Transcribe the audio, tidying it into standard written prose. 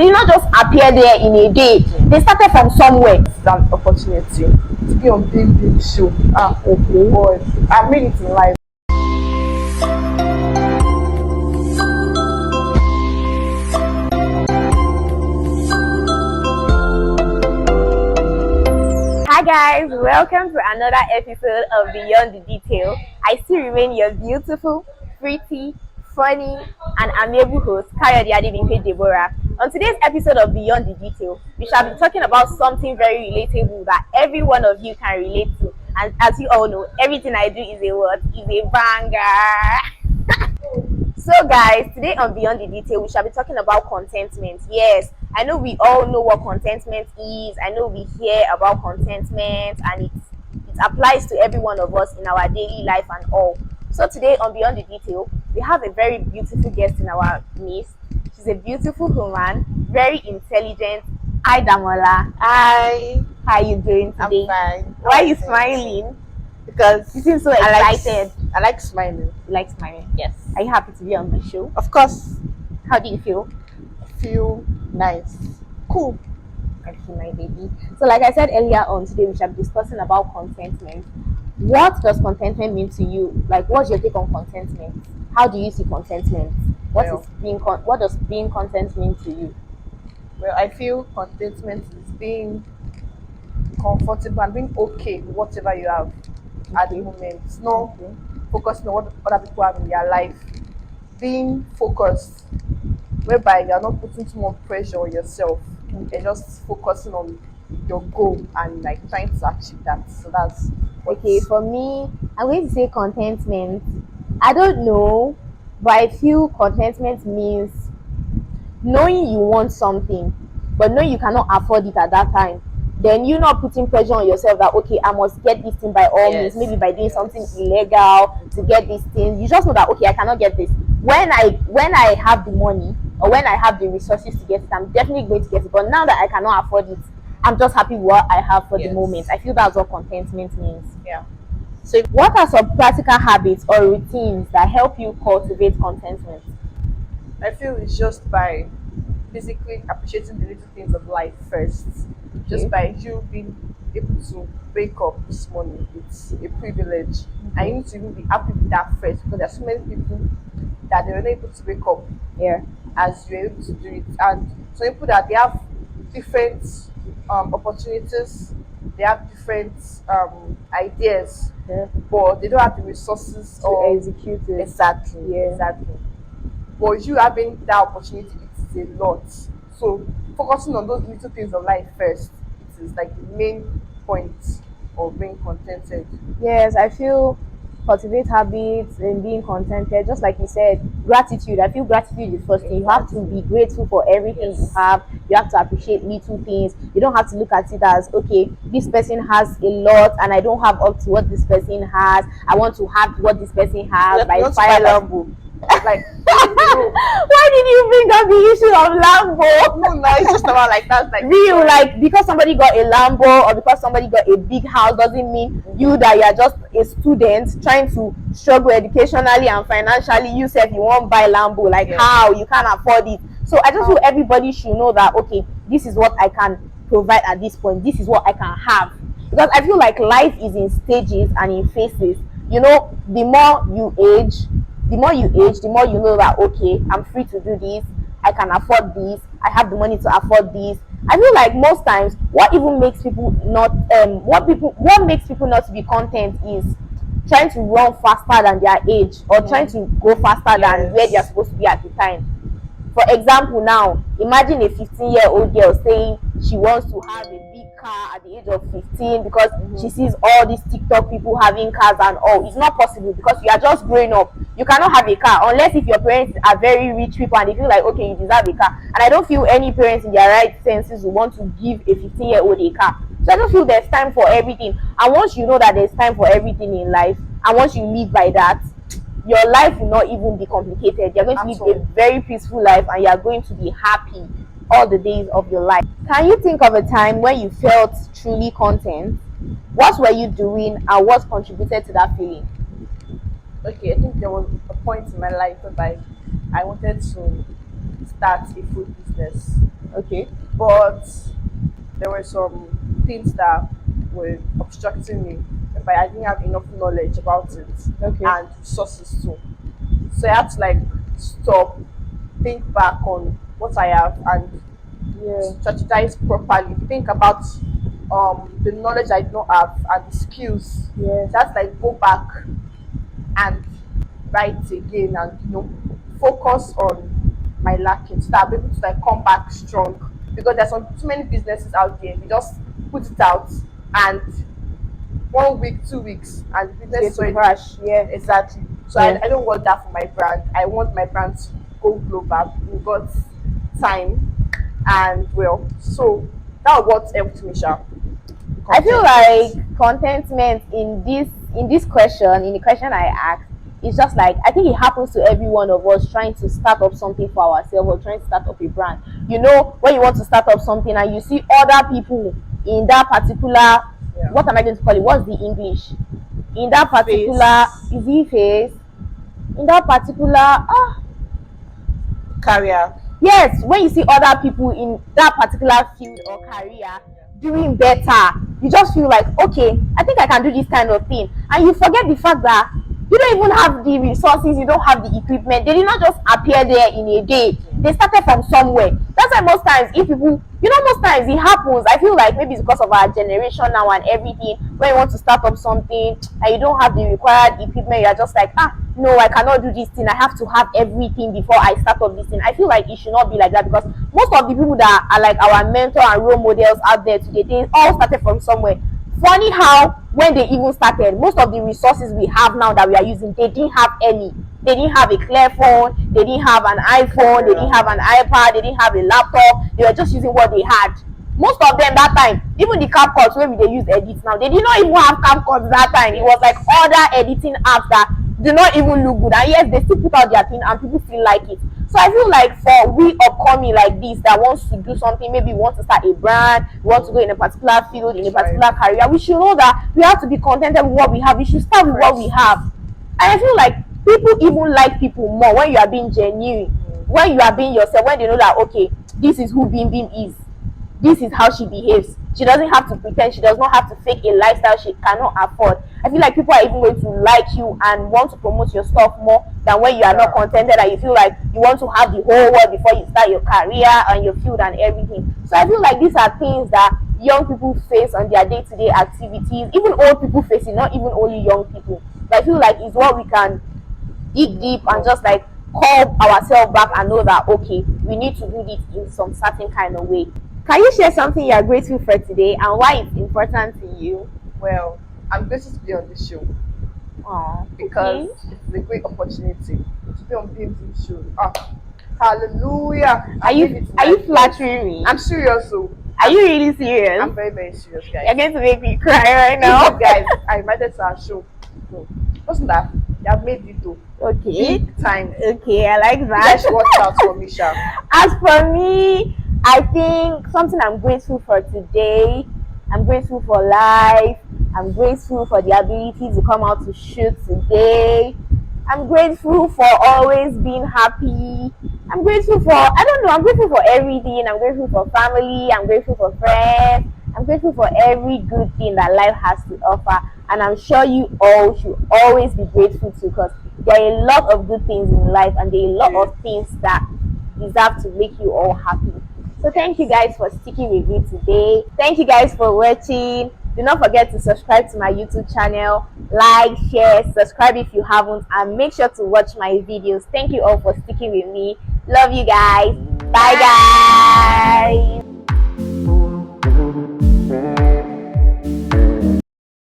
They did not just appear there in a day. They started from somewhere. It's an opportunity to be on big show. Okay. But I made it in life. Hi guys, welcome to another episode of Beyond the Detail. I still remain your beautiful, pretty, funny, and amiable host, Kayode Adebimpe Deborah. On today's episode of Beyond the Detail, we shall be talking about something very relatable that every one of you can relate to. And as you all know, everything I do is a what? Is a banger. So guys, today on Beyond the Detail, we shall be talking about contentment. Yes, I know we all know what contentment is. I know we hear about contentment and it applies to every one of us in our daily life and all. So today on Beyond the Detail, we have a very beautiful guest in our midst. She's a beautiful woman, very intelligent. Hi Damola. Hi, How are you doing I'm today? fine. Why are you smiling? Because You seem so I excited. I like smiling. You like smiling? Yes. Are you happy to be on the show? Of course, How do you feel? I feel nice. Cool. Okay, my baby. So, like I said earlier on, today we shall be discussing about contentment. What does contentment mean to you? Like, what's your take on contentment? How do you see contentment? Well, What does being content mean to you? Well, I feel contentment is being comfortable and being okay with whatever you have at the moment. It's not Okay. focusing on what other people have in their life. Being focused, whereby you are not putting too much pressure on yourself. You're just focusing on your goal and like trying to achieve that. So that's Okay, for me, I'm going to say contentment. I don't know, but I feel contentment means knowing you want something, but knowing you cannot afford it at that time. Then you not putting pressure on yourself that okay, I must get this thing by all means, maybe by doing something illegal to get this thing. You just know that okay, I cannot get this. When I have the money or when I have the resources to get it, I'm definitely going to get it. But now that I cannot afford it, I'm just happy with what I have for the Yes. moment. I feel that's what contentment means. Yeah. So, what are some practical habits or routines that help you cultivate contentment? I feel it's just by basically appreciating the little things of life first. Just by you being able to wake up this morning, it's a privilege. And you need to even be happy with that first because there's so many people that they were not able to wake up Yeah. as you're able to do it. And some people that they have different opportunities, they have different ideas, Yeah. but they don't have the resources To or execute it. exactly, Yeah. exactly. But you having that opportunity, it's a lot. So focusing on those little things of life first, it is like the main point of being contented. Yes, I feel cultivate habits and being contented. Just like you said, gratitude. I feel gratitude is first thing. You have to be grateful for everything you Yes. have. You have to appreciate little things. You don't have to look at it as okay, this person has a lot and I don't have up to what this person has. I want to have what this person has Like, by you want to fire buy Lambo. like no, Why did you bring up the issue of Lambo? no, it's just about like that's like Real, like because somebody got a Lambo or because somebody got a big house doesn't mean you that you are just a student trying to struggle educationally and financially. You said you won't buy Lambo, like Yeah. how you can't afford it. So I just feel everybody should know that okay, this is what I can provide at this point. This is what I can have because I feel like life is in stages and in phases. You know, the more you know that okay, I'm free to do this, I can afford this, I have the money to afford this. I feel like most times what even makes people not what makes people not to be content is trying to run faster than their age or trying to go faster than where they're supposed to be at the time. For example, now imagine a 15-year-old girl saying she wants to have a big car at the age of 15 because she sees all these TikTok people having cars and all. It's not possible because you are just growing up. You cannot have a car unless if your parents are very rich people and they feel like okay, you deserve a car. And I don't feel any parents in their right senses will want to give a 15-year-old a car. So I just feel there's time for everything. And once you know that there's time for everything in life, and once you live by that, your life will not even be complicated. You're going to live a very peaceful life and you're going to be happy all the days of your life. Can you think of a time when you felt truly content? What were you doing and what contributed to that feeling? Okay, I think there was a point in my life whereby I wanted to start a food business. Okay. but there were some things that were obstructing me, but I didn't have enough knowledge about it Okay. and resources too. So I had to like stop, think back on what I have, and Yeah. strategize properly. Think about the knowledge I do not have and the skills. Yeah. Just like go back and write again, and focus on my lacking so that I'll be able to like come back strong. Because there's some too many businesses out there. You just put it out, and 1 week, 2 weeks, and the So business is to already. crash. Yeah. Exactly. So Yeah. I don't want that for my brand. I want my brand to go global. We got time, and well, so that was what helped me, Sha. I feel Contentment. like contentment in this question, in the question I asked, it's just like I think it happens to every one of us trying to start up something for ourselves or trying to start up a brand. You know, when you want to start up something and you see other people in that particular, Yeah. what am I going to call it? What's the English? In that particular, Face, is it phase? In that particular, career. yes, when you see other people in that particular field or career doing better, you just feel like, okay, I think I can do this kind of thing, and you forget the fact that you don't even have the resources, you don't have the equipment. They did not just appear there in a day. They started from somewhere. That's why most times, if people, most times it happens. I feel like maybe it's because of our generation now and everything. When you want to start up something and you don't have the required equipment, you're just like, no, I cannot do this thing. I have to have everything before I start up this thing. I feel like it should not be like that, because most of the people that are like our mentor and role models out there today, they all started from somewhere. Funny how when they even started, most of the resources we have now that we are using, they didn't have any. They didn't have a clear phone, they didn't have an iPhone, they didn't have an iPad, they didn't have a laptop. They were just using what they had. Most of them that time, even the CapCuts where they use edits now, they did not even have CapCuts that time. It was like other editing apps that do not even look good, and yes, they still put out their thing and people still like it. So I feel like for we upcoming like this that wants to do something, maybe we want to start a brand, we want to go in a particular field, in a particular career, we should know that we have to be contented with what we have. We should start with what we have. And I feel like people even like people more when you are being genuine, when you are being yourself, when they know that, okay, this is who Bim Bim is, this is how she behaves. She doesn't have to pretend. She does not have to fake a lifestyle she cannot afford. I feel like people are even going to like you and want to promote your stuff more than when you are not contented and you feel like you want to have the whole world before you start your career and your field and everything. So I feel like these are things that young people face on their day-to-day activities. Even old people face it, not even only young people. But I feel like it's what we can dig deep and just like call ourselves back and know that, okay, we need to do this in some certain kind of way. Can you share something you are grateful for today and why it's important to you? Well, I'm grateful to be on this show Oh, because okay. it's a great opportunity to be on BMT show. Hallelujah! Are you flattering me? I'm serious, so Are you really serious? I'm very, very serious, guys. You're going to make me cry right now. Guys, I invited to our show. No, wasn't that? They have made it though. Okay. Big time. Okay, I like You guys that. watch out for me, Sha. As for me, I think something I'm grateful for today, I'm grateful for life. I'm grateful for the ability to come out to shoot today. I'm grateful for always being happy. I'm grateful for, I don't know, I'm grateful for everything. I'm grateful for family. I'm grateful for friends. I'm grateful for every good thing that life has to offer. And I'm sure you all should always be grateful too, because there are a lot of good things in life and there are a lot of things that deserve to make you all happy. So thank you guys for sticking with me today. Thank you guys for watching. Do not forget to subscribe to my YouTube channel, like, share, subscribe if you haven't, and make sure to watch my videos. Thank you all for sticking with me. Love you guys. Bye guys.